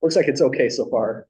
Looks like it's okay so far.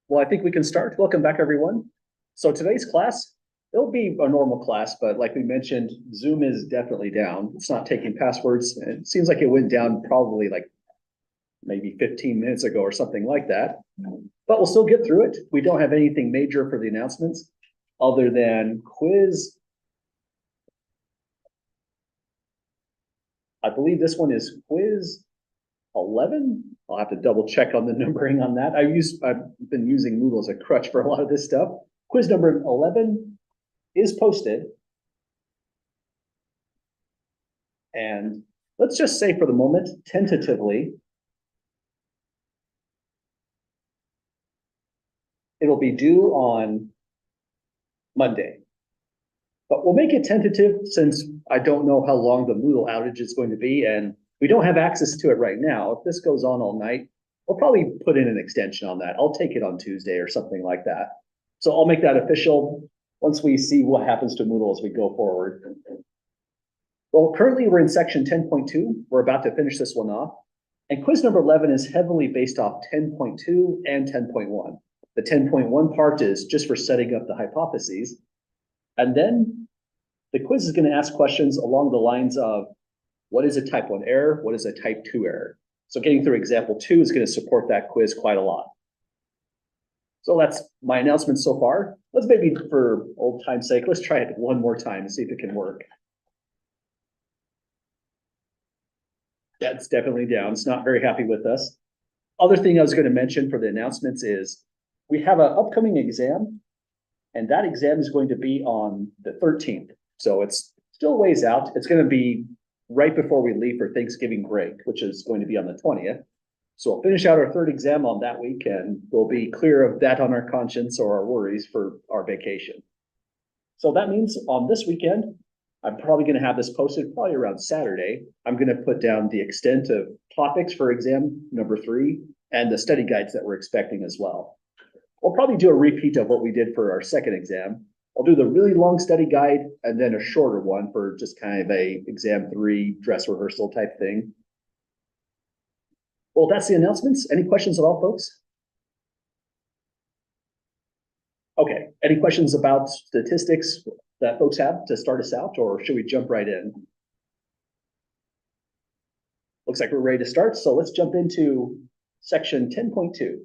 Well, I think we can start. Welcome back, everyone. So today's class, it'll be a normal class, but like we mentioned, Zoom is definitely down. It's not taking passwords. It seems like it went down probably like maybe 15 minutes ago or something like that. But we'll still get through it. We don't have anything major for the announcements other than quiz. I believe this one is quiz 11. I'll have to double check on the numbering on that. I've been using Moodle as a crutch for a lot of this stuff. Quiz number 11 is posted. And let's just say for the moment, tentatively, it'll be due on Monday. But we'll make it tentative since I don't know how long the Moodle outage is going to be, and we don't have access to it right now. If this goes on all night, we'll probably put in an extension on that. I'll take it on Tuesday or something like that. So I'll make that official once we see what happens to Moodle as we go forward. Well, currently we're in section 10.2. We're about to finish this one off. And quiz number 11 is heavily based off 10.2 and 10.1. The 10.1 part is just for setting up the hypotheses. And then the quiz is going to ask questions along the lines of what is a type 1 error? What is a type 2 error? So getting through example 2 is going to support that quiz quite a lot. So that's my announcement so far. Let's maybe, for old time's sake, let's try it one more time and see if it can work. That's definitely down. It's not very happy with us. Other thing I was going to mention for the announcements is we have an upcoming exam, and that exam is going to be on the 13th. So it's still ways out. It's going to be right before we leave for Thanksgiving break, which is going to be on the 20th. So we'll finish out our third exam on that week, and we'll be clear of that on our conscience or our worries for our vacation. So that means on this weekend, I'm probably going to have this posted probably around Saturday. I'm going to put down the extent of topics for exam number 3 and the study guides that we're expecting as well. We'll probably do a repeat of what we did for our second exam. I'll do the really long study guide and then a shorter one for just kind of a exam 3 dress rehearsal type thing. Well, that's the announcements. Any questions at all, folks? Okay, any questions about statistics that folks have to start us out, or should we jump right in? Looks like we're ready to start, so let's jump into section 10.2.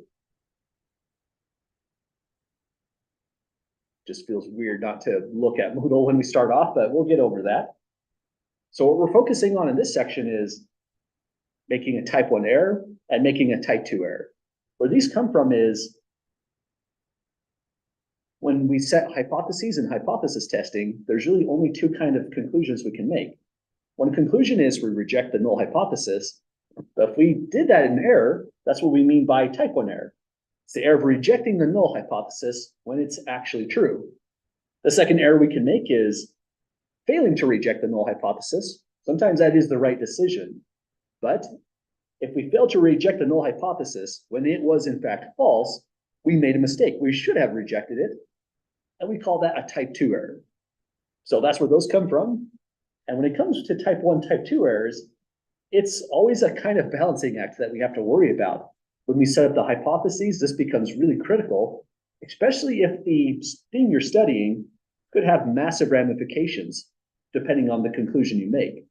Just feels weird not to look at Moodle when we start off, but we'll get over that. So what we're focusing on in this section is making a type 1 error and making a type 2 error. Where these come from is when we set hypotheses and hypothesis testing, there's really only 2 kind of conclusions we can make. One conclusion is we reject the null hypothesis, but if we did that in error, that's what we mean by type 1 error. It's the error of rejecting the null hypothesis when it's actually true. The second error we can make is failing to reject the null hypothesis. Sometimes that is the right decision, but if we fail to reject the null hypothesis when it was in fact false, we made a mistake. We should have rejected it, and we call that a type 2 error. So that's where those come from. And when it comes to type 1, type 2 errors, it's always a kind of balancing act that we have to worry about. When we set up the hypotheses, this becomes really critical, especially if the thing you're studying could have massive ramifications depending on the conclusion you make.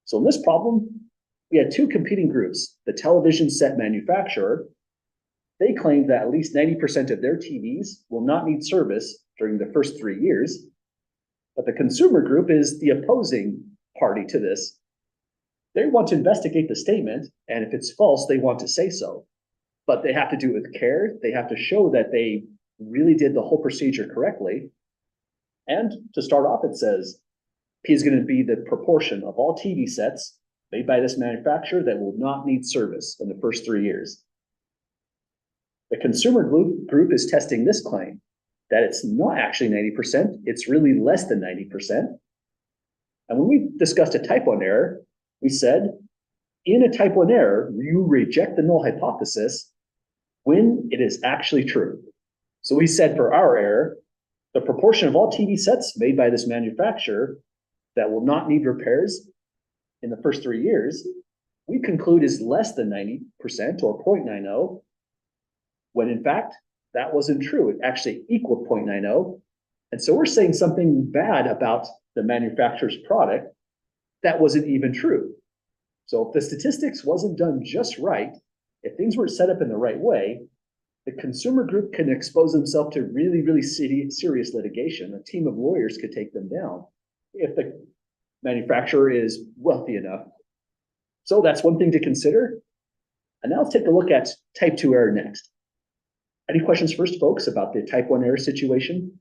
So in this problem, we had 2 competing groups. The television set manufacturer, they claimed that at least 90% of their TVs will not need service during the first 3 years. But the consumer group is the opposing party to this. They want to investigate the statement, and if it's false, they want to say so. But they have to do it with care. They have to show that they really did the whole procedure correctly. And to start off, it says P is going to be the proportion of all TV sets made by this manufacturer that will not need service in the first 3 years. The consumer group is testing this claim that it's not actually 90%, it's really less than 90%. And when we discussed a type 1 error, we said, in a type 1 error, you reject the null hypothesis when it is actually true. So we said for our error, the proportion of all TV sets made by this manufacturer that will not need repairs in the first 3 years, we conclude is less than 90% or 0.90, when in fact, that wasn't true. It actually equaled 0.90. And so we're saying something bad about the manufacturer's product that wasn't even true. So if the statistics wasn't done just right, if things weren't set up in the right way, the consumer group can expose themselves to really, really serious litigation. A team of lawyers could take them down if the manufacturer is wealthy enough. So that's one thing to consider. And now let's take a look at type 2 error next. Any questions first, folks, about the type 1 error situation?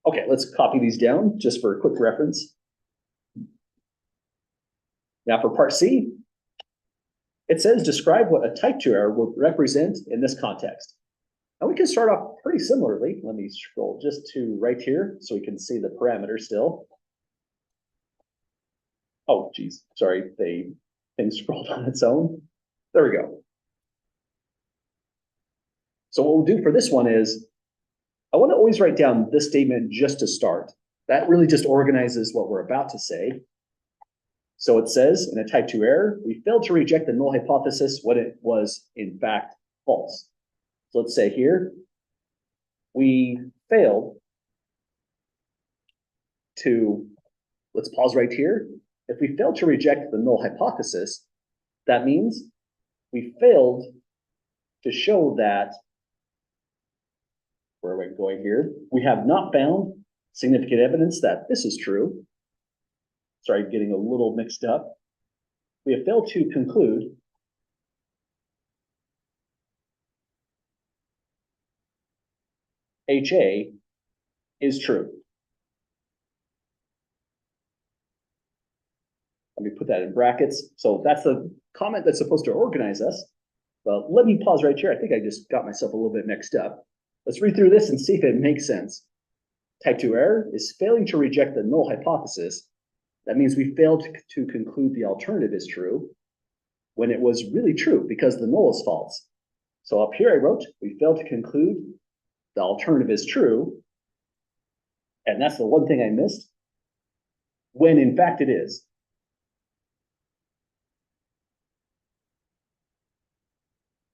Okay, let's copy these down just for a quick reference. Now for part C, it says describe what a type 2 error will represent in this context. And we can start off pretty similarly. Let me scroll just to right here so we can see the parameters still. Oh, geez, sorry, the thing scrolled on its own. There we go. So what we'll do for this one is, I want to always write down this statement just to start. That really just organizes what we're about to say. So it says, in a type 2 error, we failed to reject the null hypothesis when it was in fact false. So let's say here, we failed to, let's pause right here. If we failed to reject the null hypothesis, that means we failed to show that, where are we going here? We have not found significant evidence that this is true. Sorry, getting a little mixed up. We have failed to conclude HA is true. Let me put that in brackets. So that's the comment that's supposed to organize us. But let me pause right here. I think I just got myself a little bit mixed up. Let's read through this and see if it makes sense. Type 2 error is failing to reject the null hypothesis. That means we failed to conclude the alternative is true when it was really true because the null is false. So up here I wrote, we failed to conclude the alternative is true. And that's the one thing I missed, when in fact it is.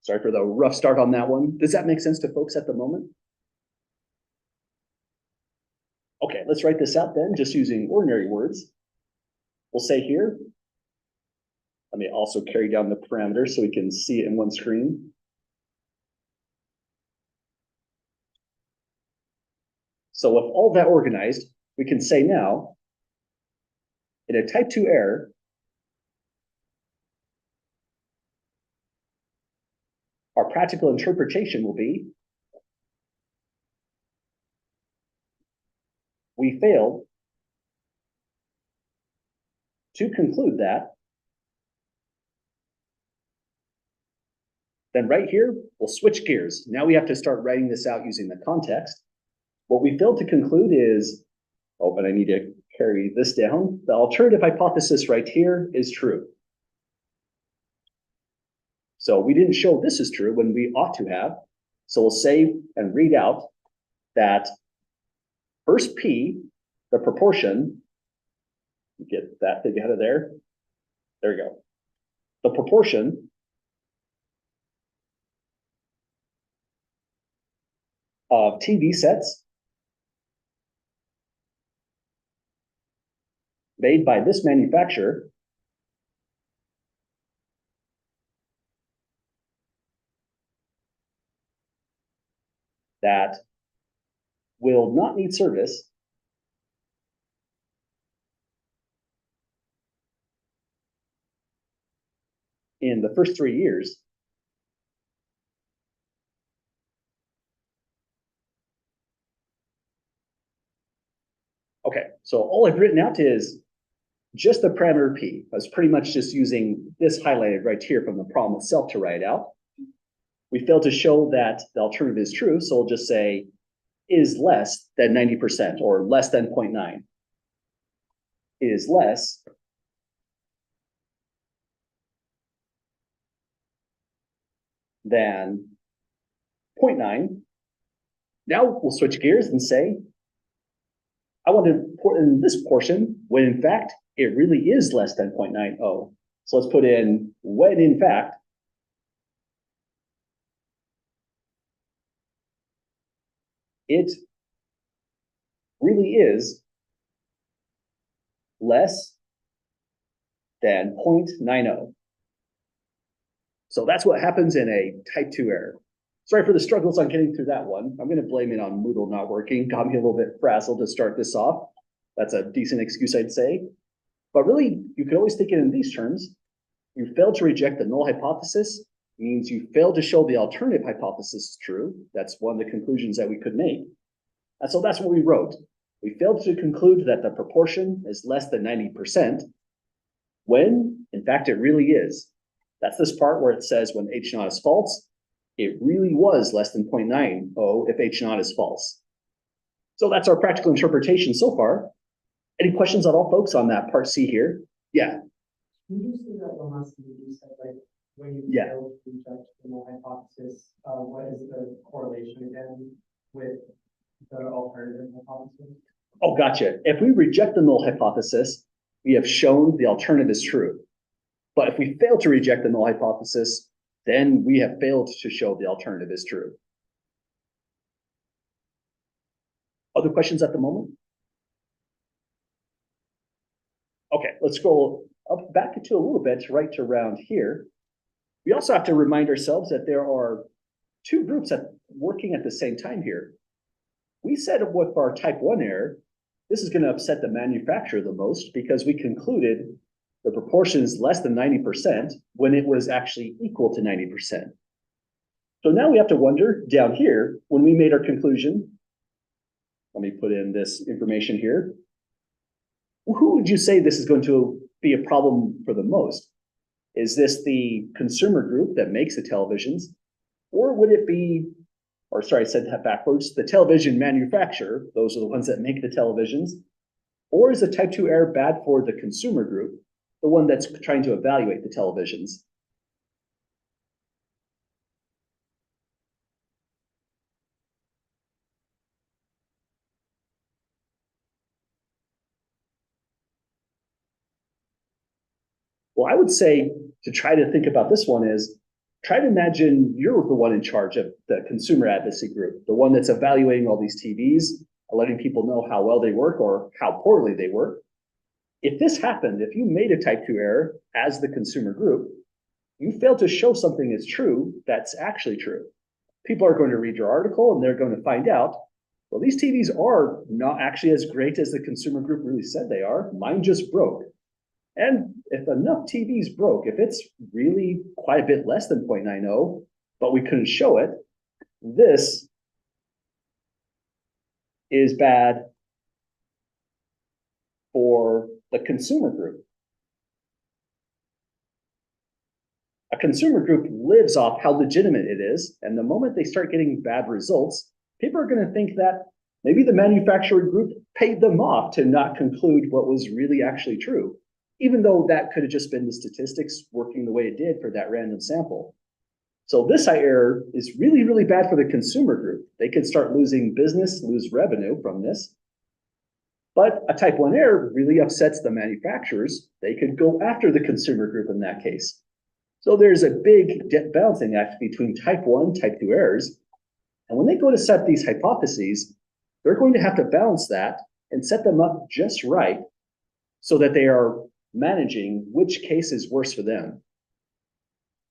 Sorry for the rough start on that one. Does that make sense to folks at the moment? Okay, let's write this out then, just using ordinary words. We'll say here, let me also carry down the parameters so we can see it in one screen. So with all that organized, we can say now, in a type 2 error, our practical interpretation will be, we failed to conclude that. Then right here, we'll switch gears. Now we have to start writing this out using the context. What we failed to conclude is, oh, but I need to carry this down. The alternative hypothesis right here is true. So we didn't show this is true when we ought to have. So we'll say and read out that first P, the proportion, get that thing out of there. There we go. The proportion of TV sets made by this manufacturer that will not need service in the first 3 years Okay, so all I've written out is just the parameter P. I was pretty much just using this highlighted right here from the problem itself to write out. We failed to show that the alternative is true, so we'll just say is less than 90% or less than 0.9. Is less than 0.9. Now we'll switch gears and say, I want to put in this portion when in fact it really is less than 0.90. So let's put in when in fact it really is less than 0.90. So that's what happens in a type 2 error. Sorry for the struggles on getting through that one. I'm going to blame it on Moodle not working. Got me a little bit frazzled to start this off. That's a decent excuse, I'd say. But really, you could always think it in these terms. You failed to reject the null hypothesis means you failed to show the alternative hypothesis is true. That's one of the conclusions that we could make. And so that's what we wrote. We failed to conclude that the proportion is less than 90% when, in fact, it really is. That's this part where it says when H naught is false, it really was less than 0.90 if H naught is false. So that's our practical interpretation so far. Any questions at all, folks, on that part C here? Yeah. Can you see that one last thing you said, like when you fail to reject the null hypothesis, what is the correlation again with the alternative hypothesis? Oh, gotcha. If we reject the null hypothesis, we have shown the alternative is true. But if we fail to reject the null hypothesis, then we have failed to show the alternative is true. Other questions at the moment? Okay, let's scroll up back to a little bit, right to around here. We also have to remind ourselves that there are two groups working at the same time here. We said with our type 1 error, this is going to upset the manufacturer the most because we concluded the proportion is less than 90% when it was actually equal to 90%. So now we have to wonder down here, when we made our conclusion, let me put in this information here. Who would you say this is going to be a problem for the most? Is this the consumer group that makes the televisions? Or would it be, or sorry, I said that backwards, the television manufacturer, those are the ones that make the televisions? Or is the type 2 error bad for the consumer group, the one that's trying to evaluate the televisions? Well, I would say to try to think about this one is try to imagine you're the one in charge of the consumer advocacy group, the one that's evaluating all these TVs, letting people know how well they work or how poorly they work. If this happened, if you made a type 2 error as the consumer group, you failed to show something is true that's actually true. People are going to read your article and they're going to find out, well, these TVs are not actually as great as the consumer group really said they are. Mine just broke. And if enough TVs broke, if it's really quite a bit less than 0.90, but we couldn't show it, this is bad for the consumer group. A consumer group lives off how legitimate it is, and the moment they start getting bad results, people are going to think that maybe the manufacturer group paid them off to not conclude what was really actually true, even though that could have just been the statistics working the way it did for that random sample. So this error is really, really bad for the consumer group. They could start losing business, lose revenue from this. But a type 1 error really upsets the manufacturers. They could go after the consumer group in that case. So there's a big balancing act between type 1, type 2 errors. And when they go to set these hypotheses, they're going to have to balance that and set them up just right so that they are managing which case is worse for them.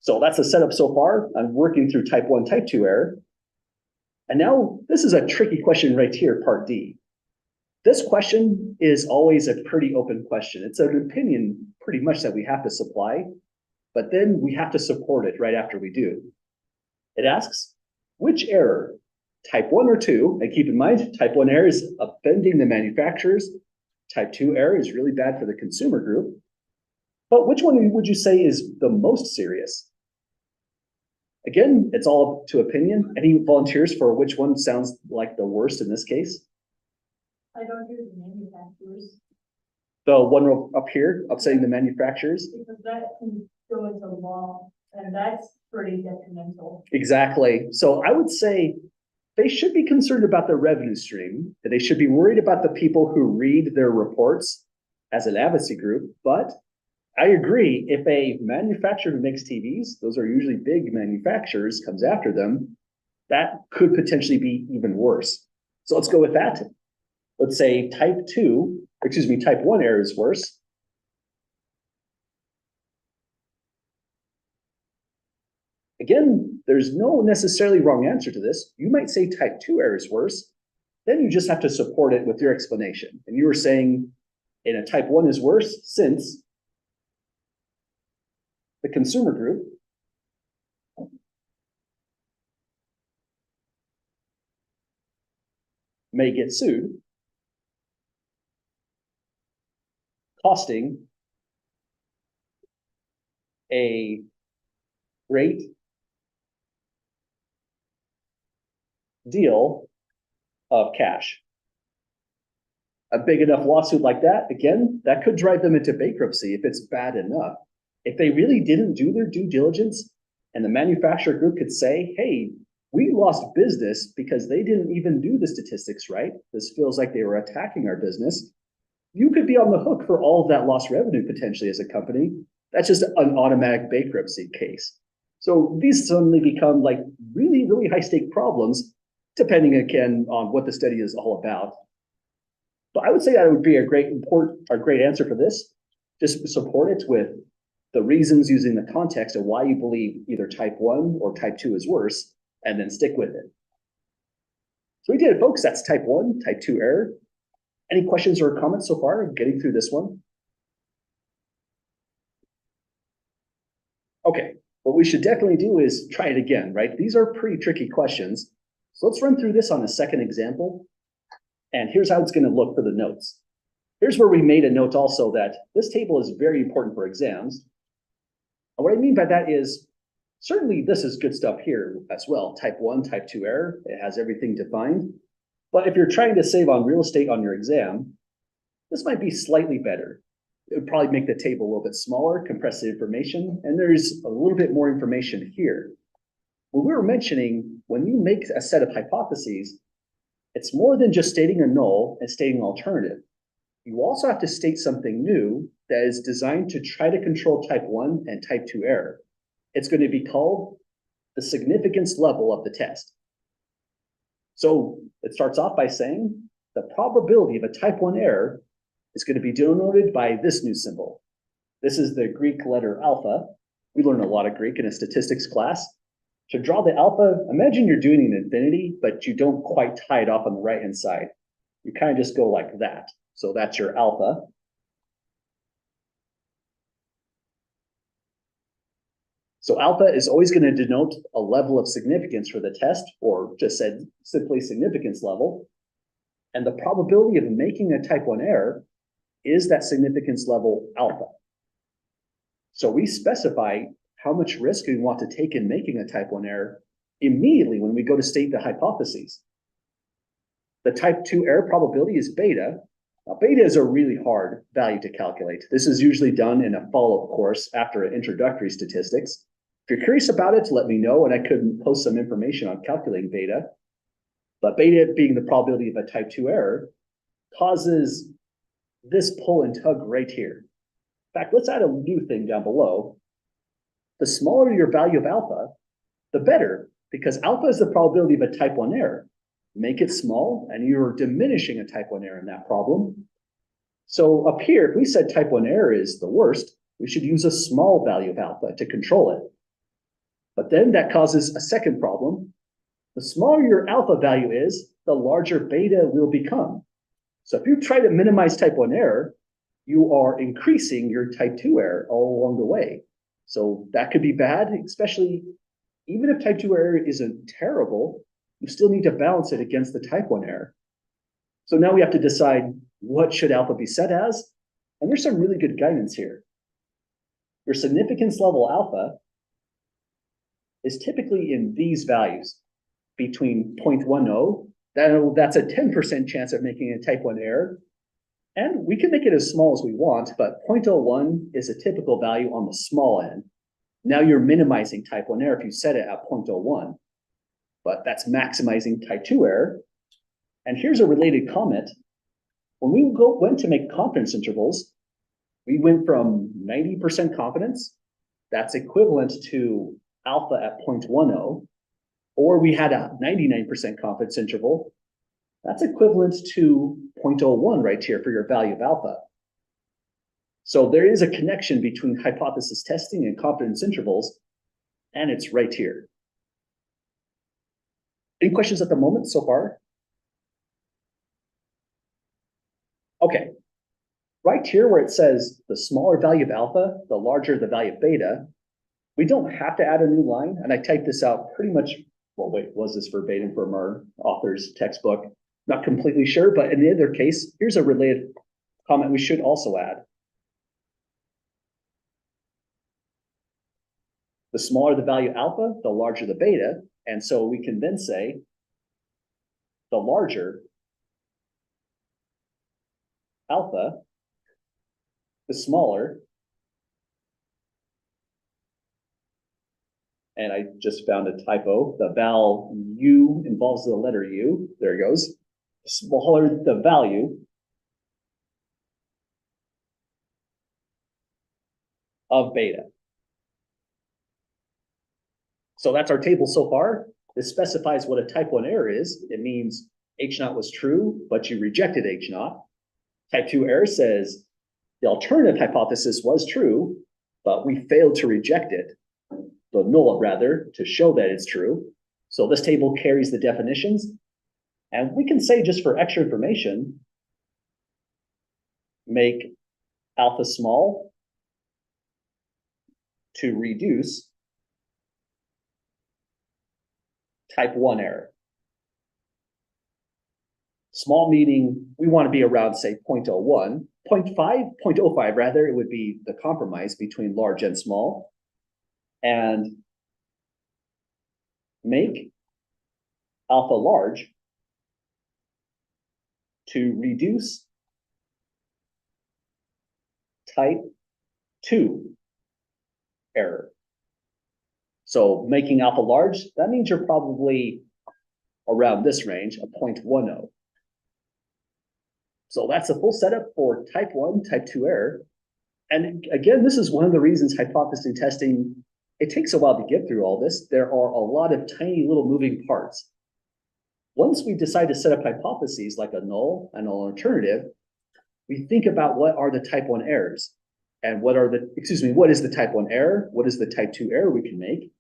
So that's the setup so far. I'm working through type 1, type 2 error. And now this is a tricky question right here, part D. This question is always a pretty open question. It's an opinion pretty much that we have to supply, but then we have to support it right after we do. It asks, which error, type 1 or 2, and keep in mind, type 1 error is offending the manufacturers, Type 2 error is really bad for the consumer group. But which one would you say is the most serious? Again, it's all up to opinion. Any volunteers for which one sounds like the worst in this case? I don't do the manufacturers, The one up here, upsetting the manufacturers? because that can go into law, and that's pretty detrimental. Exactly. So I would say they should be concerned about their revenue stream. They should be worried about the people who read their reports as an advocacy group. But I agree, if a manufacturer who makes TVs, those are usually big manufacturers, comes after them, that could potentially be even worse. So let's go with that. Let's say type 1 error is worse. Again, there's no necessarily wrong answer to this. You might say type 2 error is worse. Then you just have to support it with your explanation. And you were saying in a type 1 is worse since the consumer group may get sued, costing a great deal of cash. A big enough lawsuit like that, again, that could drive them into bankruptcy if it's bad enough. If they really didn't do their due diligence and the manufacturer group could say, hey, we lost business because they didn't even do the statistics right. This feels like they were attacking our business. You could be on the hook for all of that lost revenue potentially as a company. That's just an automatic bankruptcy case. So these suddenly become like really, really high stake problems, depending again on what the study is all about. But I would say that would be a great answer for this. Just support it with the reasons using the context of why you believe either type 1 or type 2 is worse, and then stick with it. So we did it, folks. That's type 1, type 2 error. Any questions or comments so far getting through this one? Okay, what we should definitely do is try it again, right? These are pretty tricky questions. So let's run through this on a second example. And here's how it's going to look for the notes. Here's where we made a note also that this table is very important for exams. And what I mean by that is, certainly this is good stuff here as well. Type 1, type 2 error, it has everything defined. But if you're trying to save on real estate on your exam, this might be slightly better. It would probably make the table a little bit smaller, compress the information, and there's a little bit more information here. When we were mentioning, when you make a set of hypotheses, it's more than just stating a null and stating an alternative. You also have to state something new that is designed to try to control type 1 and type 2 error. It's going to be called the significance level of the test. So it starts off by saying the probability of a type 1 error is going to be denoted by this new symbol. This is the Greek letter alpha. We learn a lot of Greek in a statistics class. To draw the alpha, imagine you're doing an infinity, but you don't quite tie it off on the right-hand side. You kind of just go like that. So that's your alpha. So alpha is always going to denote a level of significance for the test, or just said simply significance level. And the probability of making a type 1 error is that significance level alpha. So we specify how much risk we want to take in making a type 1 error immediately when we go to state the hypotheses. The type 2 error probability is beta. Now, beta is a really hard value to calculate. This is usually done in a follow-up course after an introductory statistics. If you're curious about it, let me know, and I could post some information on calculating beta. But beta, being the probability of a type 2 error, causes this pull and tug right here. In fact, let's add a new thing down below. The smaller your value of alpha, the better, because alpha is the probability of a type 1 error. Make it small, and you're diminishing a type 1 error in that problem. So up here, if we said type 1 error is the worst, we should use a small value of alpha to control it. But then that causes a second problem. The smaller your alpha value is, the larger beta will become. So if you try to minimize type 1 error, you are increasing your type 2 error all along the way. So that could be bad, especially even if type 2 error isn't terrible, you still need to balance it against the type 1 error. So now we have to decide what should alpha be set as? And there's some really good guidance here. Your significance level alpha is typically in these values between 0.10, that's a 10% chance of making a type 1 error. And we can make it as small as we want, but 0.01 is a typical value on the small end. Now you're minimizing type 1 error if you set it at 0.01, but that's maximizing type 2 error. And here's a related comment. When we went to make confidence intervals, we went from 90% confidence, that's equivalent to alpha at 0.10, or we had a 99% confidence interval, that's equivalent to 0.01 right here for your value of alpha. So there is a connection between hypothesis testing and confidence intervals, and it's right here. Any questions at the moment so far? Okay, right here where it says the smaller value of alpha, the larger the value of beta, we don't have to add a new line, and I typed this out pretty much, well, wait, was this verbatim from our author's textbook? Not completely sure, but in the other case, here's a related comment we should also add. The smaller the value alpha, the larger the beta, and so we can then say the larger alpha, the smaller, and I just found a typo, the val u involves the letter u, there it goes, smaller the value of beta. So that's our table so far. This specifies what a type 1 error is. It means H naught was true, but you rejected H naught. Type 2 error says the alternative hypothesis was true, but we failed to reject it, the null rather, to show that it's true. So this table carries the definitions. And we can say, just for extra information, make alpha small to reduce type 1 error. Small meaning we want to be around, say, 0.01, 0.05 rather, it would be the compromise between large and small. And make alpha large to reduce type 2 error. So making alpha large, that means you're probably around this range, a 0.10. So that's the full setup for type 1, type 2 error. And again, this is one of the reasons hypothesis testing, it takes a while to get through all this. There are a lot of tiny little moving parts. Once we decide to set up hypotheses like a null and an alternative, we think about what are the type 1 errors and what is the type 1 error? What is the type 2 error we can make?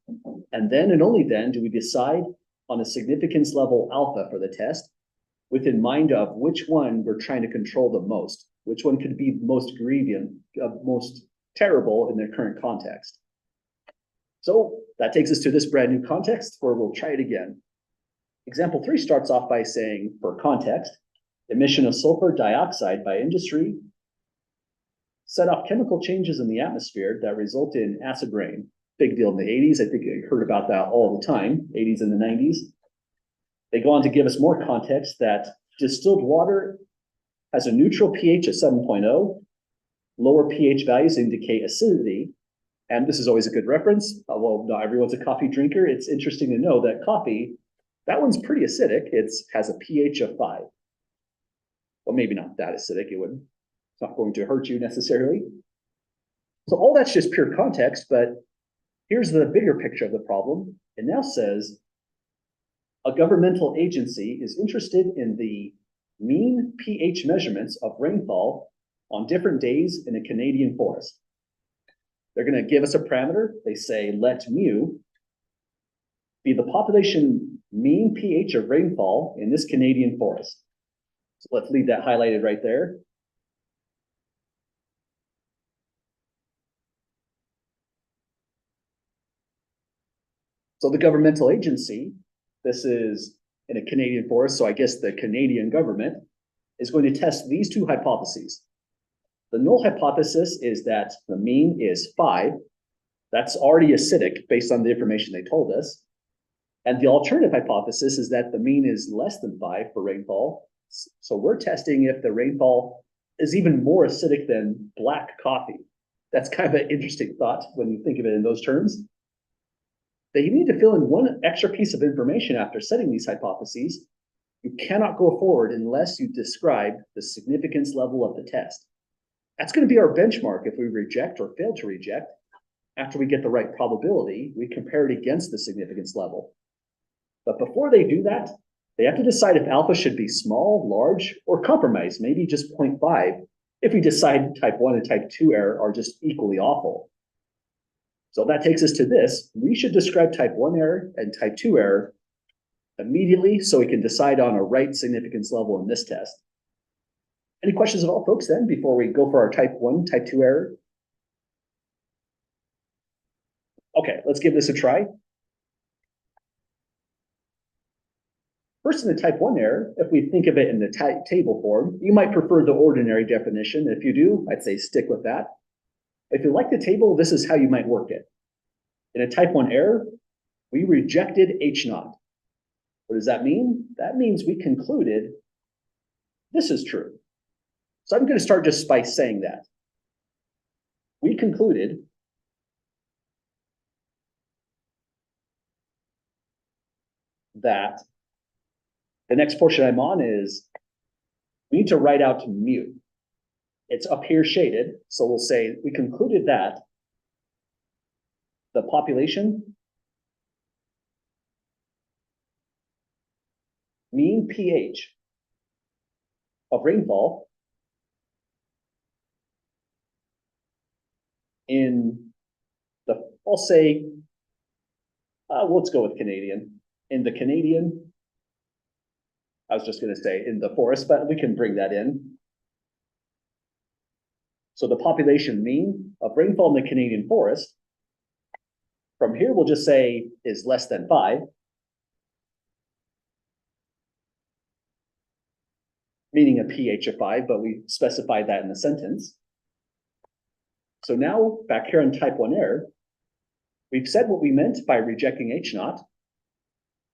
And then and only then do we decide on a significance level alpha for the test within mind of which one we're trying to control the most, which one could be most grievous, most terrible in their current context. So that takes us to this brand new context where we'll try it again. Example 3 starts off by saying, for context, emission of sulfur dioxide by industry set off chemical changes in the atmosphere that result in acid rain. Big deal in the 80s. I think I heard about that all the time, 80s and the 90s. They go on to give us more context that distilled water has a neutral pH of 7.0. Lower pH values indicate acidity. And this is always a good reference. Well, not everyone's a coffee drinker. It's interesting to know that coffee, that one's pretty acidic. It has a pH of 5. Well, maybe not that acidic. It's not going to hurt you necessarily. So all that's just pure context, but here's the bigger picture of the problem. It now says a governmental agency is interested in the mean pH measurements of rainfall on different days in a Canadian forest. They're going to give us a parameter. They say, let mu be the population mean pH of rainfall in this Canadian forest. So let's leave that highlighted right there. So the governmental agency, this is in a Canadian forest, so I guess the Canadian government, is going to test these two hypotheses. The null hypothesis is that the mean is 5. That's already acidic based on the information they told us. And the alternative hypothesis is that the mean is less than 5 for rainfall. So we're testing if the rainfall is even more acidic than black coffee. That's kind of an interesting thought when you think of it in those terms. But you need to fill in one extra piece of information after setting these hypotheses. You cannot go forward unless you describe the significance level of the test. That's going to be our benchmark. If we reject or fail to reject, after we get the right probability, we compare it against the significance level. But before they do that, they have to decide if alpha should be small, large, or compromised, maybe just 0.5, if we decide type 1 and type 2 error are just equally awful. So that takes us to this. We should describe type 1 error and type 2 error immediately so we can decide on a right significance level in this test. Any questions at all, folks, then, before we go for our type 1, type 2 error? Okay, let's give this a try. First, in the type 1 error, if we think of it in the table form, you might prefer the ordinary definition. If you do, I'd say stick with that. If you like the table, this is how you might work it. In a type 1 error, we rejected H naught. What does that mean? That means we concluded this is true. So I'm going to start just by saying that. We concluded that the next portion I'm on is we need to write out mu. It's up here shaded, so we'll say we concluded that the population mean pH of rainfall in the, I'll say, let's go with Canadian. In the Canadian, I was just going to say in the forest, but we can bring that in. So the population mean of rainfall in the Canadian forest, from here we'll just say is less than 5. Meaning a pH of 5, but we specified that in the sentence. So now back here on type 1 error, we've said what we meant by rejecting H naught.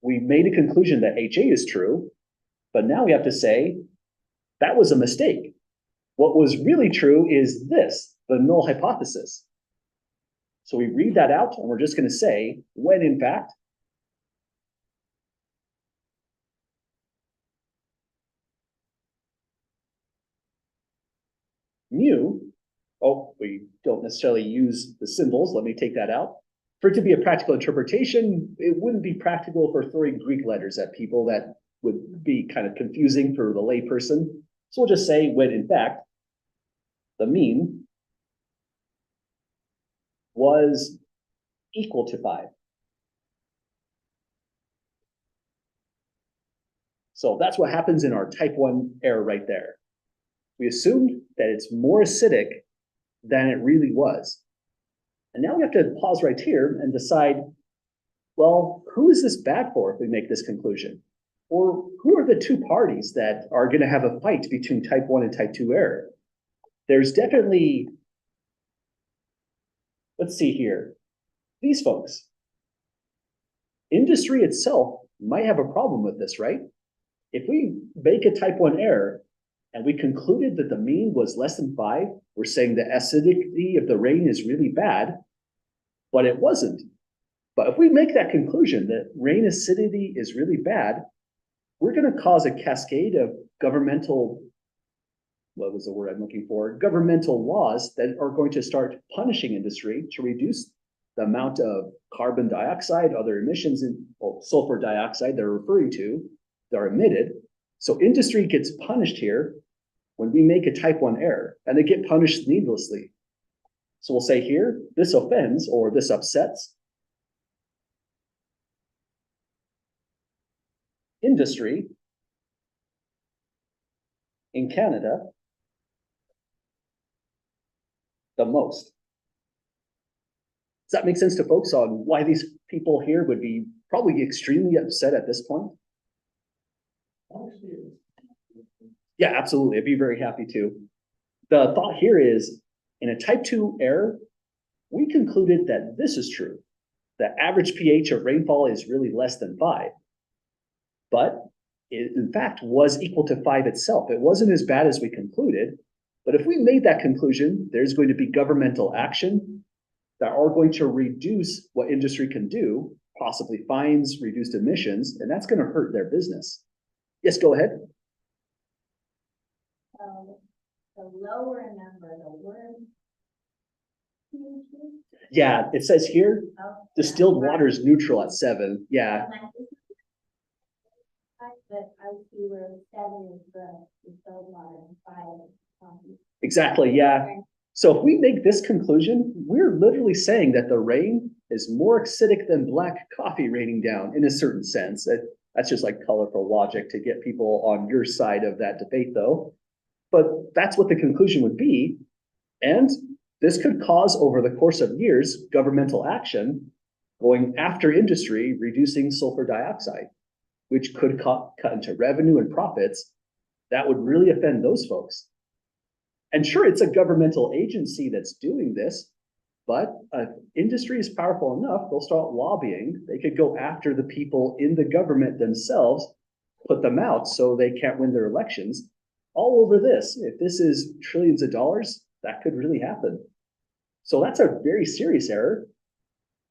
We made a conclusion that HA is true, but now we have to say that was a mistake. What was really true is this, the null hypothesis. So we read that out and we're just going to say when in fact mu, oh, we don't necessarily use the symbols. Let me take that out. For it to be a practical interpretation, it wouldn't be practical for throwing Greek letters at people. That would be kind of confusing for the layperson. So we'll just say when in fact the mean was equal to 5. So that's what happens in our type 1 error right there. We assumed that it's more acidic than it really was. And now we have to pause right here and decide, well, who is this bad for if we make this conclusion? Or who are the two parties that are going to have a fight between type 1 and type 2 error? There's definitely, let's see here, these folks. Industry itself might have a problem with this, right? If we make a type 1 error and we concluded that the mean was less than 5, we're saying the acidity of the rain is really bad, but it wasn't. But if we make that conclusion that rain acidity is really bad, we're going to cause a cascade of governmental, what was the word I'm looking for? Governmental laws that are going to start punishing industry to reduce the amount of carbon dioxide, other emissions, and sulfur dioxide they're referring to, that are emitted. So industry gets punished here when we make a type 1 error, and they get punished needlessly. So we'll say here, this offends or this upsets industry in Canada the most. Does that make sense to folks on why these people here would be probably extremely upset at this point? Yeah, absolutely. I'd be very happy to. The thought here is, in a type 2 error, we concluded that this is true. The average pH of rainfall is really less than 5. But it, in fact, was equal to 5 itself. It wasn't as bad as we concluded. But if we made that conclusion, there's going to be governmental action that are going to reduce what industry can do, possibly fines, reduced emissions, and that's going to hurt their business. Yes, go ahead. The lower number, the worm. Yeah, it says here, Oh, distilled water is neutral at 7. Yeah, But I see where 7 is the distilled water and 5 is. exactly. Yeah. So if we make this conclusion, we're literally saying that the rain is more acidic than black coffee raining down in a certain sense. That's just like colorful logic to get people on your side of that debate, though. But that's what the conclusion would be. And this could cause, over the course of years, governmental action going after industry, reducing sulfur dioxide, which could cut into revenue and profits. That would really offend those folks. And sure, it's a governmental agency that's doing this, but industry is powerful enough, they'll start lobbying. They could go after the people in the government themselves, put them out so they can't win their elections. All over this, if this is trillions of dollars, that could really happen. So that's a very serious error,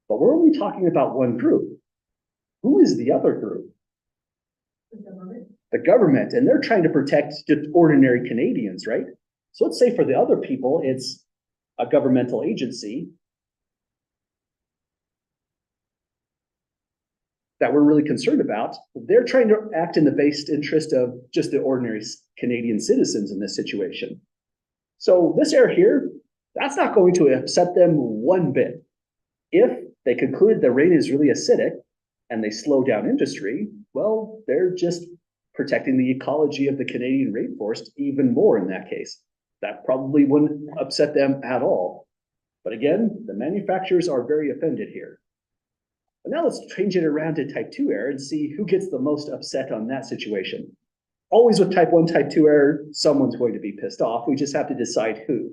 but we're only talking about one group. Who is the other group? The government, and they're trying to protect just ordinary Canadians, right? So let's say for the other people, it's a governmental agency that we're really concerned about. They're trying to act in the best interest of just the ordinary Canadian citizens in this situation. So this error here, that's not going to upset them one bit. If they conclude the rain is really acidic and they slow down industry, well, they're just protecting the ecology of the Canadian rainforest even more in that case. That probably wouldn't upset them at all. But again, the manufacturers are very offended here. But now let's change it around to type 2 error and see who gets the most upset on that situation. Always with type 1, type 2 error, someone's going to be pissed off. We just have to decide who.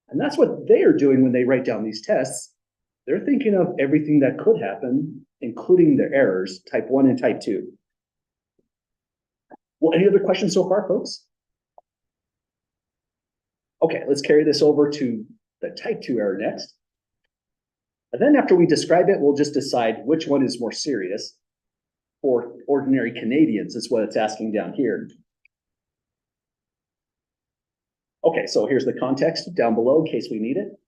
And that's what they are doing when they write down these tests. They're thinking of everything that could happen, including their errors, type 1 and type 2. Well, any other questions so far, folks? Okay, let's carry this over to the type 2 error next. And then after we describe it, we'll just decide which one is more serious for ordinary Canadians, is what it's asking down here. Okay, so here's the context down below in case we need it.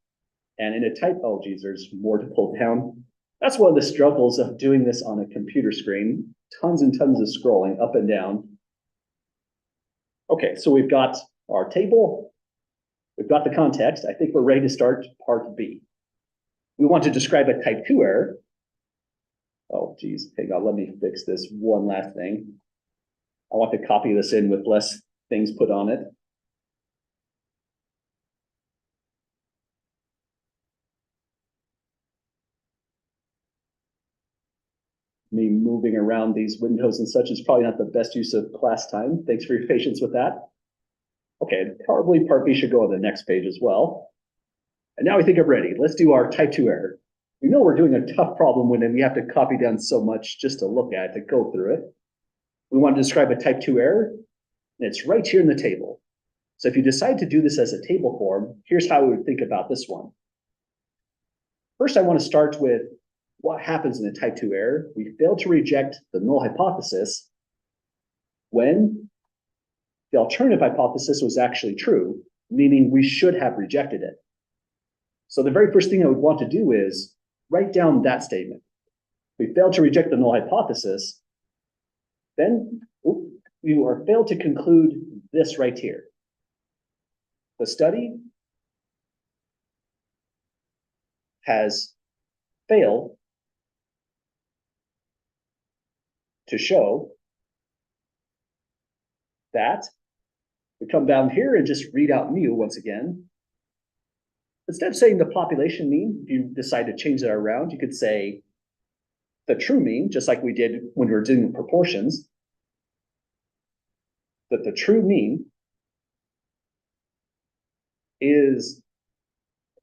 And in a type, oh geez, there's more to pull down. That's one of the struggles of doing this on a computer screen. Tons and tons of scrolling up and down. Okay, so we've got our table. We've got the context. I think we're ready to start part B. We want to describe a type 2 error. Oh geez, hang on, let me fix this one last thing. I want to copy this in with less things put on it. Me moving around these windows and such is probably not the best use of class time. Thanks for your patience with that. Okay, probably part B should go on the next page as well. And now I think I'm ready. Let's do our type 2 error. We know we're doing a tough problem when we have to copy down so much just to look at it, to go through it. We want to describe a type 2 error, and it's right here in the table. So if you decide to do this as a table form, here's how we would think about this one. First, I want to start with what happens in a type 2 error. We fail to reject the null hypothesis when the alternative hypothesis was actually true, meaning we should have rejected it. So the very first thing I would want to do is write down that statement. We failed to reject the null hypothesis, then you are failed to conclude this right here. The study has failed to show that. We come down here and just read out mu once again. Instead of saying the population mean, if you decide to change that around, you could say the true mean, just like we did when we were doing proportions, that the true mean is,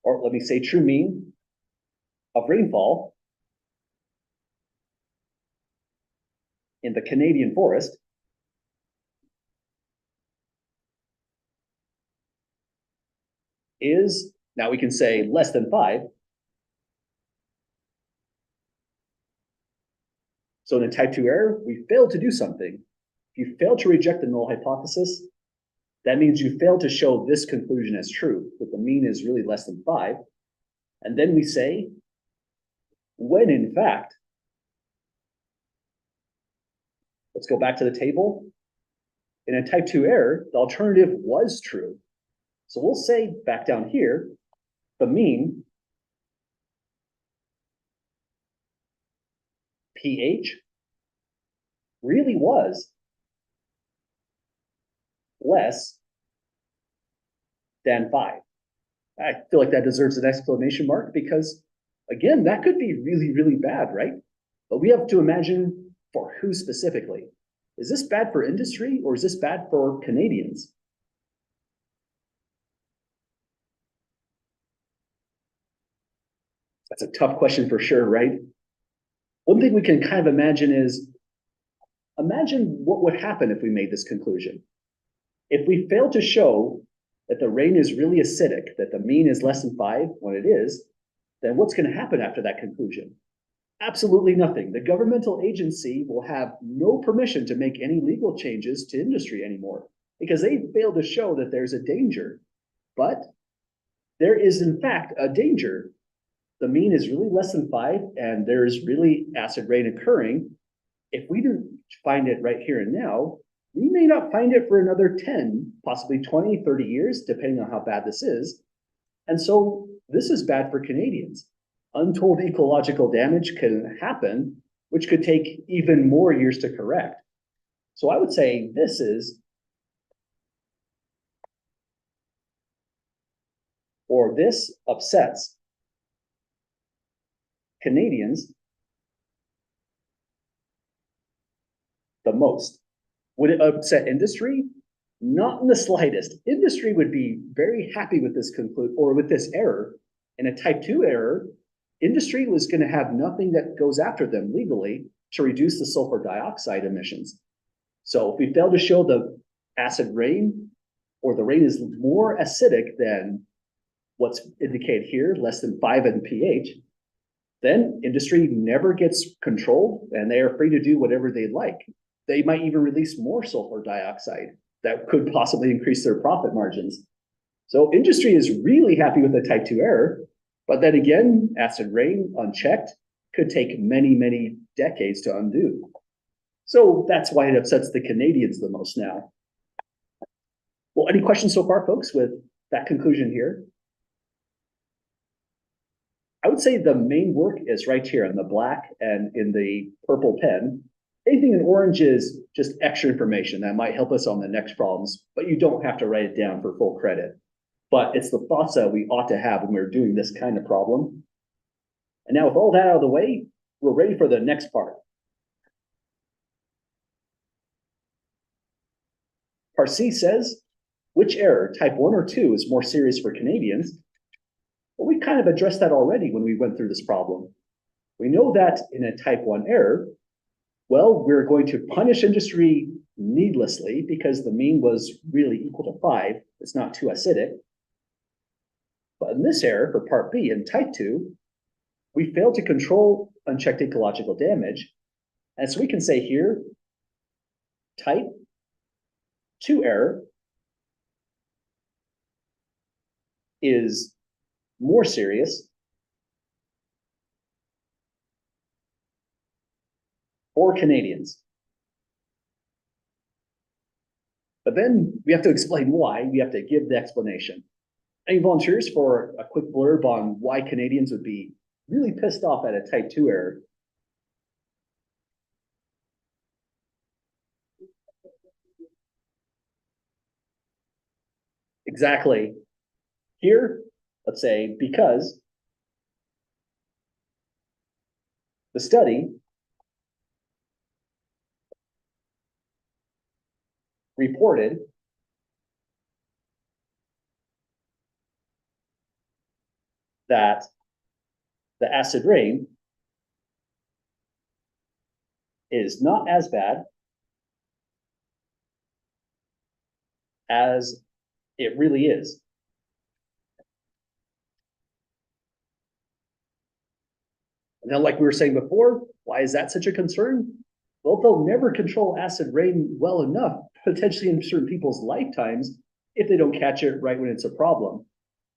or let me say true mean of rainfall in the Canadian forest is, now we can say less than 5. So in a type 2 error, we failed to do something. If you fail to reject the null hypothesis, that means you fail to show this conclusion as true, that the mean is really less than 5. And then we say, when in fact, let's go back to the table. In a type 2 error, the alternative was true. So we'll say back down here, the mean pH really was less than 5. I feel like that deserves an exclamation mark because, again, that could be really, really bad, right? But we have to imagine for who specifically. Is this bad for industry or is this bad for Canadians? That's a tough question for sure, right? One thing we can kind of imagine is, imagine what would happen if we made this conclusion. If we fail to show that the rain is really acidic, that the mean is less than 5 when it is, then what's going to happen after that conclusion? Absolutely nothing. The governmental agency will have no permission to make any legal changes to industry anymore because they failed to show that there's a danger. But there is in fact a danger. The mean is really less than 5 and there's really acid rain occurring. If we didn't find it right here and now, we may not find it for another 10, possibly 20, 30 years, depending on how bad this is. And so this is bad for Canadians. Untold ecological damage can happen, which could take even more years to correct. So I would say this is, or this upsets Canadians the most. Would it upset industry? Not in the slightest. Industry would be very happy with this or with this error. In a type 2 error, industry was going to have nothing that goes after them legally to reduce the sulfur dioxide emissions. So if we fail to show the acid rain or the rain is more acidic than what's indicated here, less than 5 in pH, then industry never gets controlled and they are free to do whatever they like. They might even release more sulfur dioxide that could possibly increase their profit margins. So industry is really happy with the type 2 error, but then again, acid rain unchecked could take many, many decades to undo. So that's why it upsets the Canadians the most now. Well, any questions so far, folks, with that conclusion here? I would say the main work is right here in the black and in the purple pen. Anything in orange is just extra information that might help us on the next problems, but you don't have to write it down for full credit. But it's the thoughts that we ought to have when we're doing this kind of problem. And now with all that out of the way, we're ready for the next part. Part C says, which error, type 1 or 2, is more serious for Canadians? Well, we kind of addressed that already when we went through this problem. We know that in a type 1 error, well, we're going to punish industry needlessly because the mean was really equal to 5. It's not too acidic. But in this error, for part B, in type 2, we failed to control unchecked ecological damage. And so we can say here, type 2 error is more serious for Canadians. But then we have to explain why. We have to give the explanation. Any volunteers for a quick blurb on why Canadians would be really pissed off at a type 2 error? Exactly. Here, let's say, because the study reported that the acid rain is not as bad as it really is. Now, like we were saying before, why is that such a concern? Well, they'll never control acid rain well enough, potentially in certain people's lifetimes, if they don't catch it right when it's a problem.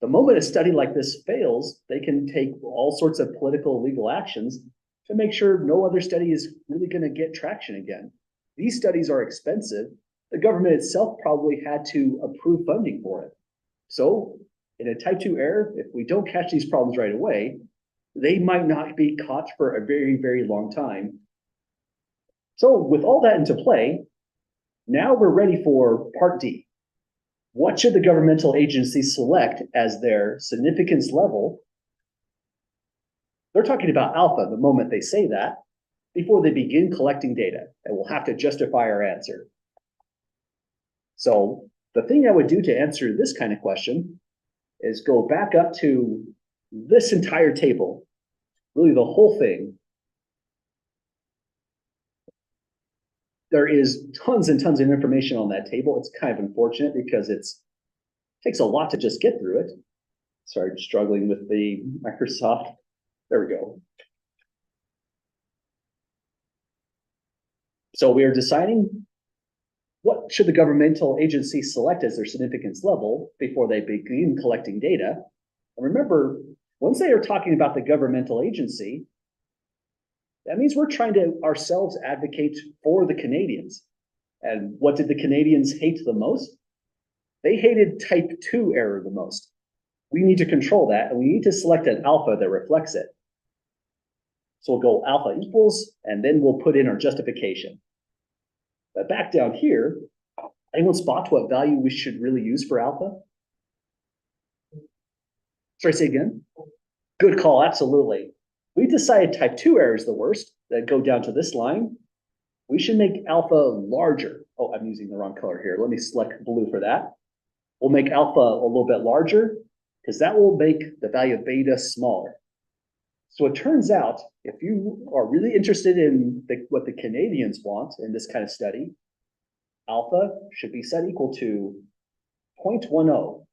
The moment a study like this fails, they can take all sorts of political legal actions to make sure no other study is really going to get traction again. These studies are expensive. The government itself probably had to approve funding for it. So in a type 2 error, if we don't catch these problems right away, they might not be caught for a very, very long time. So with all that into play, now we're ready for part D. What should the governmental agency select as their significance level? They're talking about alpha the moment they say that, before they begin collecting data, and we'll have to justify our answer. So the thing I would do to answer this kind of question is go back up to this entire table, really the whole thing. There is tons and tons of information on that table. It's kind of unfortunate because it takes a lot to just get through it. Sorry, struggling with the Microsoft. There we go. So we are deciding what should the governmental agency select as their significance level before they begin collecting data. And remember, once they are talking about the governmental agency, that means we're trying to ourselves advocate for the Canadians. And what did the Canadians hate the most? They hated type 2 error the most. We need to control that, and we need to select an alpha that reflects it. So we'll go alpha equals, and then we'll put in our justification. But back down here, anyone spot what value we should really use for alpha? Sorry, say again? Good call, absolutely. We decided type 2 error is the worst, that go down to this line. We should make alpha larger. Oh, I'm using the wrong color here. Let me select blue for that. We'll make alpha a little bit larger because that will make the value of beta smaller. So it turns out, if you are really interested in what the Canadians want in this kind of study, alpha should be set equal to 0.10.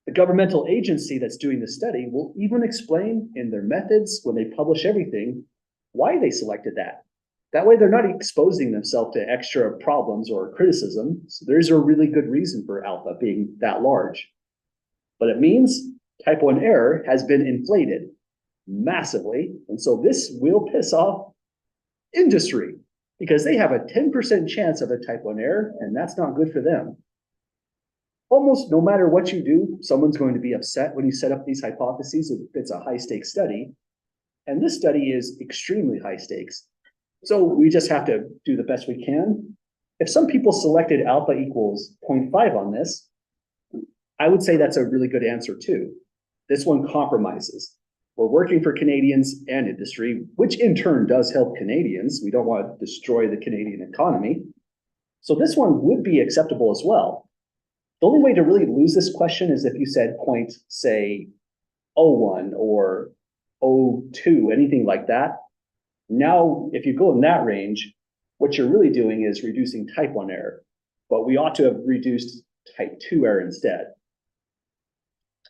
The governmental agency that's doing the study will even explain in their methods when they publish everything why they selected that. That way they're not exposing themselves to extra problems or criticism. So there's a really good reason for alpha being that large. But it means type 1 error has been inflated massively. And so this will piss off industry because they have a 10% chance of a type 1 error, and that's not good for them. Almost no matter what you do, someone's going to be upset when you set up these hypotheses if it's a high stakes study. And this study is extremely high stakes. So we just have to do the best we can. If some people selected alpha equals 0.5 on this, I would say that's a really good answer too. This one compromises. We're working for Canadians and industry, which in turn does help Canadians. We don't want to destroy the Canadian economy. So this one would be acceptable as well. The only way to really lose this question is if you said point, say, 0.1 or 0.2, anything like that. Now, if you go in that range, what you're really doing is reducing type 1 error, but we ought to have reduced type 2 error instead.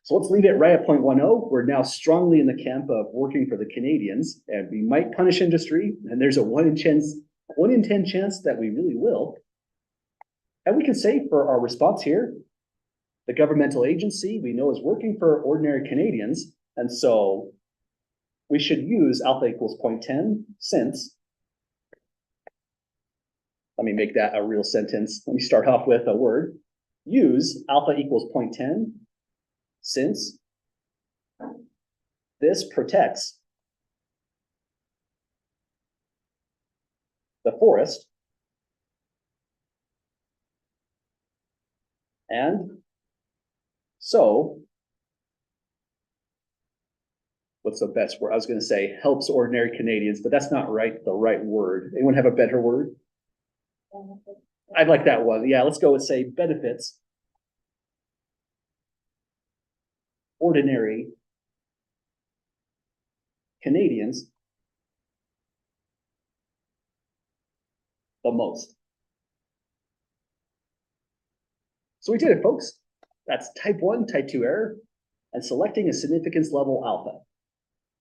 So let's leave it right at 0.10. We're now strongly in the camp of working for the Canadians, and we might punish industry, and there's a 1 in 10 chance that we really will. And we can say for our response here, the governmental agency we know is working for ordinary Canadians, and so we should use alpha equals 0.10 since, let me make that a real sentence. Let me start off with a word. Use alpha equals 0.10 since this protects the forest and so what's the best word? I was going to say helps ordinary Canadians, but that's not the right word. Anyone have a better word? I'd like that one. Yeah, let's go with say benefits ordinary Canadians the most. So we did it, folks. That's type 1, type 2 error, and selecting a significance level alpha.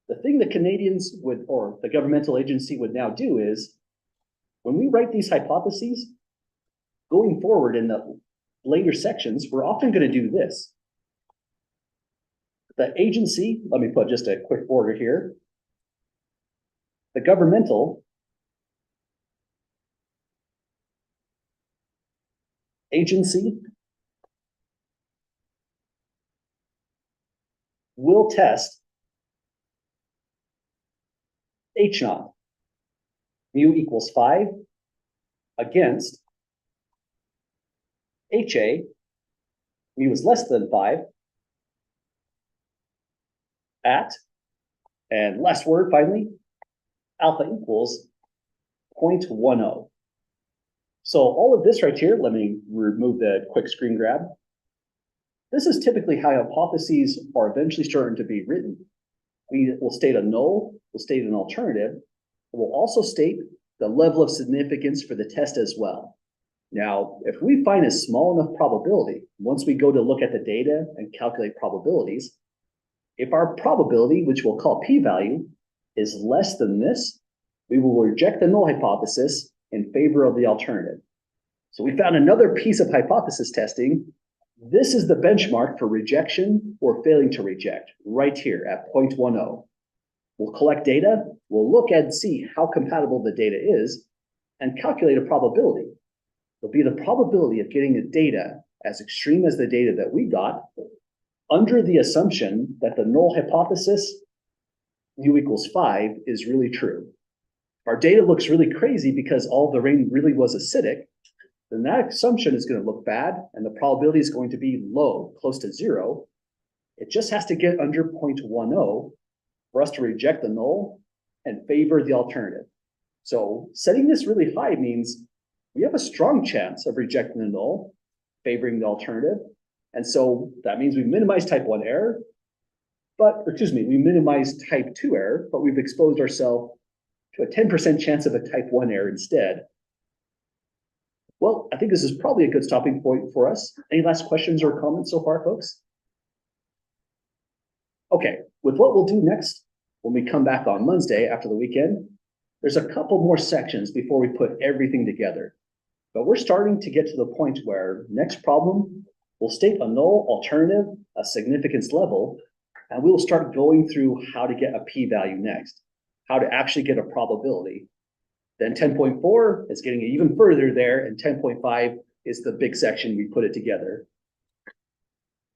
The thing that Canadians would, or the governmental agency would now do is, when we write these hypotheses, going forward in the later sections, we're often going to do this. The agency, let me put just a quick order here. The governmental agency will test H naught, mu equals 5, against HA, mu is less than 5, at, and last word finally, alpha equals 0.10. So all of this right here, let me remove the quick screen grab. This is typically how hypotheses are eventually starting to be written. We will state a null, we'll state an alternative, and we'll also state the level of significance for the test as well. Now, if we find a small enough probability, once we go to look at the data and calculate probabilities, if our probability, which we'll call p-value, is less than this, we will reject the null hypothesis in favor of the alternative. So we found another piece of hypothesis testing. This is the benchmark for rejection or failing to reject, right here at 0.10. We'll collect data, we'll look and see how compatible the data is, and calculate a probability. It'll be the probability of getting the data as extreme as the data that we got, under the assumption that the null hypothesis, mu equals 5, is really true. If our data looks really crazy because all the rain really was acidic, then that assumption is going to look bad, and the probability is going to be low, close to 0. It just has to get under 0.10 for us to reject the null and favor the alternative. So setting this really high means we have a strong chance of rejecting the null, favoring the alternative. And so that means we minimize type 1 error, we minimize type 2 error, but we've exposed ourselves to a 10% chance of a type 1 error instead. Well, I think this is probably a good stopping point for us. Any last questions or comments so far, folks? Okay, with what we'll do next, when we come back on Wednesday after the weekend, there's a couple more sections before we put everything together. But we're starting to get to the point where next problem, we'll state a null alternative, a significance level, and we'll start going through how to get a p-value next, how to actually get a probability. Then 10.4 is getting even further there, and 10.5 is the big section we put it together.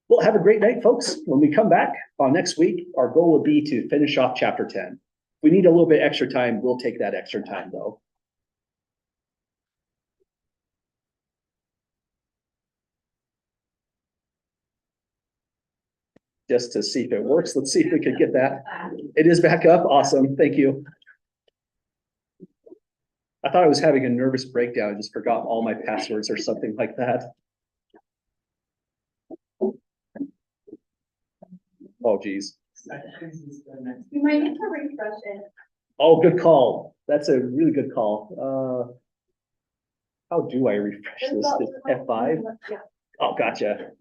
Well, have a great night, folks. When we come back on next week, our goal will be to finish off chapter 10. If we need a little bit extra time, we'll take that extra time though. Just to see if it works. Let's see if we can get that. It is back up. Awesome. Thank you. I thought I was having a nervous breakdown. I just forgot all my passwords or something like that. Oh, geez. You might need to refresh it. Oh, good call. That's a really good call. How do I refresh this? Just F5? Yeah. Oh, gotcha.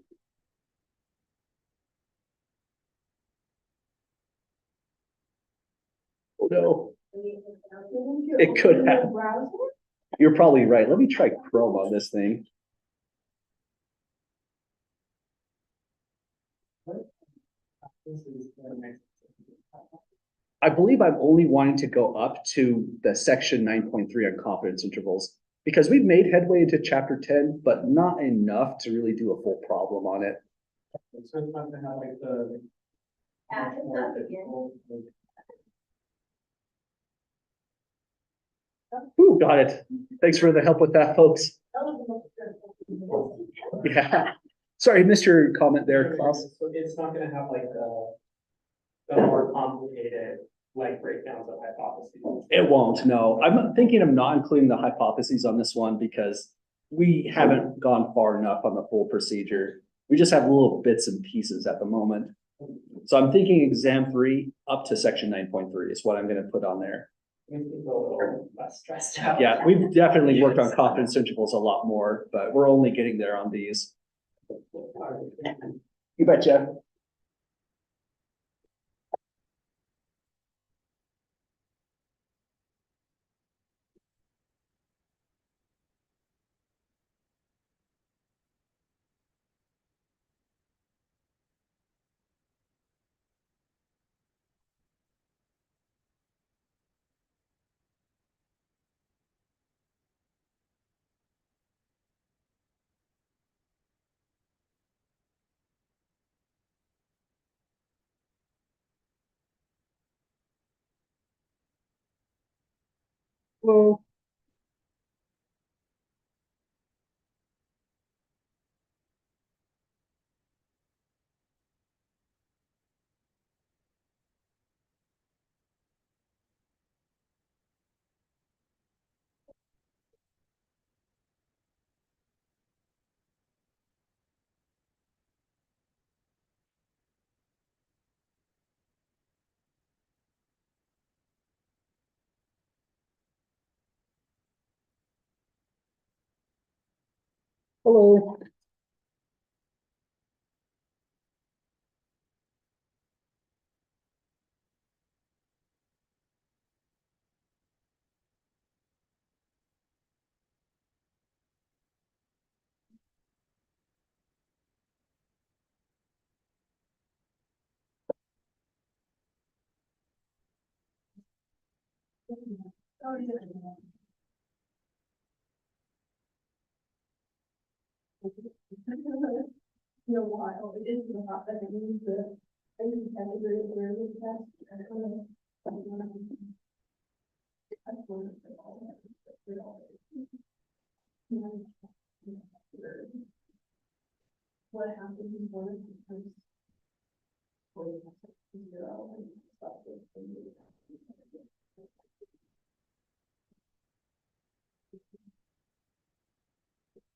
Oh, no. It could have. You're probably right. Let me try Chrome on this thing. I believe I'm only wanting to go up to the section 9.3 on confidence intervals, because we've made headway into chapter 10, but not enough to really do a full problem on it. So it's not gonna have like the. Add it up again. Ooh, got it. Thanks for the help with that, folks. Yeah. Sorry, missed your comment there, Klaus. So it's not gonna have like the more complicated like breakdowns of hypotheses. It won't, no. I'm thinking of not including the hypotheses on this one because we haven't gone far enough on the full procedure. We just have little bits and pieces at the moment. So I'm thinking exam 3 up to section 9.3 is what I'm gonna put on there. We can go a little less stressed out. Yeah, we've definitely worked on confidence intervals a lot more, but we're only getting there on these. You betcha. Well, hello. In a while, it is not that it means that I didn't have a very, very good test. I don't know. I don't know if all that, but they're all- What happens is one of the times. Zero and stuff is the new.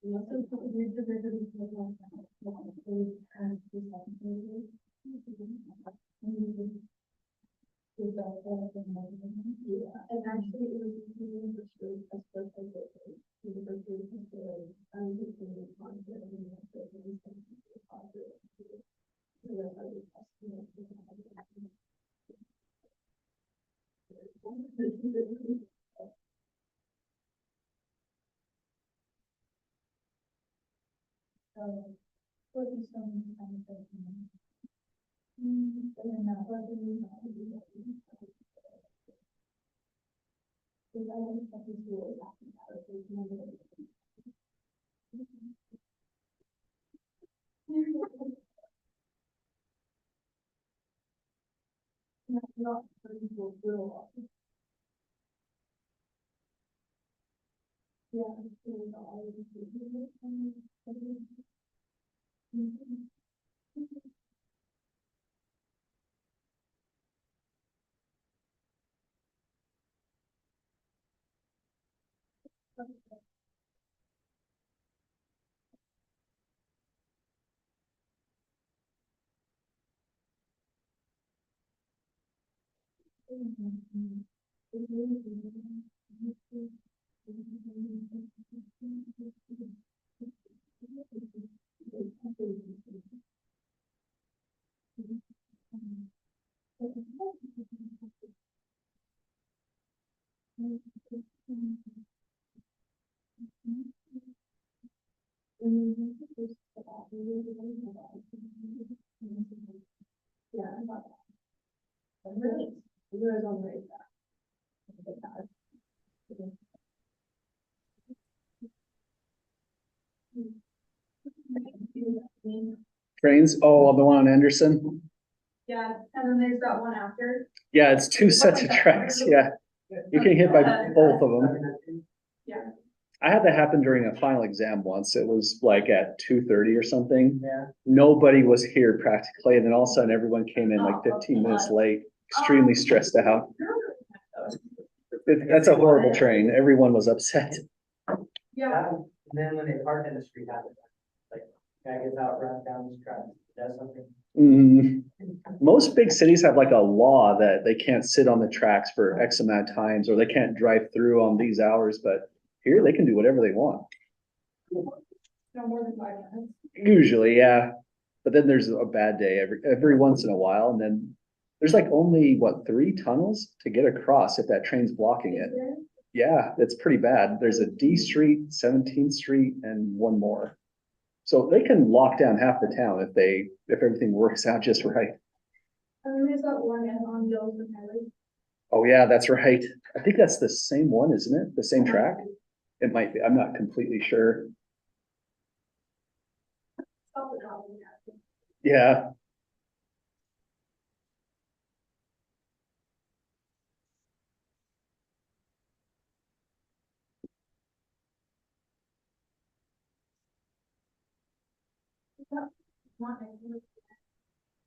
And actually, it was university, especially university, I'm thinking of content and not people will. Yeah. Yeah, I'm not. I'm really, you guys don't rate that. Trains, oh, the one on Anderson? Yeah, and then there's that one after. Yeah, it's 2 sets of tracks, yeah. You can hit by both of them. Yeah. I had that happen during a final exam once. It was like at 2:30 or something. Yeah. Nobody was here practically, and then all of a sudden everyone came in like 15 minutes late, extremely stressed out. That's a horrible train. Everyone was upset. Yeah. And then when they park in the street, have it, like, guy gets out, runs down his truck, does something. Mm, most big cities have like a law that they can't sit on the tracks for X amount of times, or they can't drive through on these hours, but here they can do whatever they want. No more than 5 minutes. Usually, yeah. But then there's a bad day every once in a while, and then there's like only, what, 3 tunnels to get across if that train's blocking it. Is there? Yeah, it's pretty bad. There's a D Street, 17th Street, and one more. So they can lock down half the town if everything works out just right. And then there's that one on Joseph Highway. Oh, yeah, that's right. I think that's the same one, isn't it? The same track? It might be. I'm not completely sure. Stop the top of that. Yeah. Not next.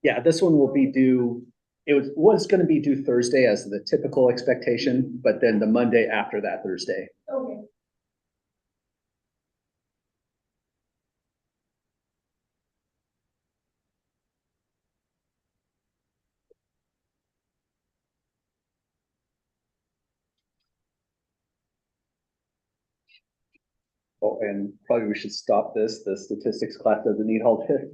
Yeah, this one will be due, was gonna be due Thursday as the typical expectation, but then the Monday after that Thursday. Okay. Oh, and probably we should stop this. The statistics class doesn't need all this.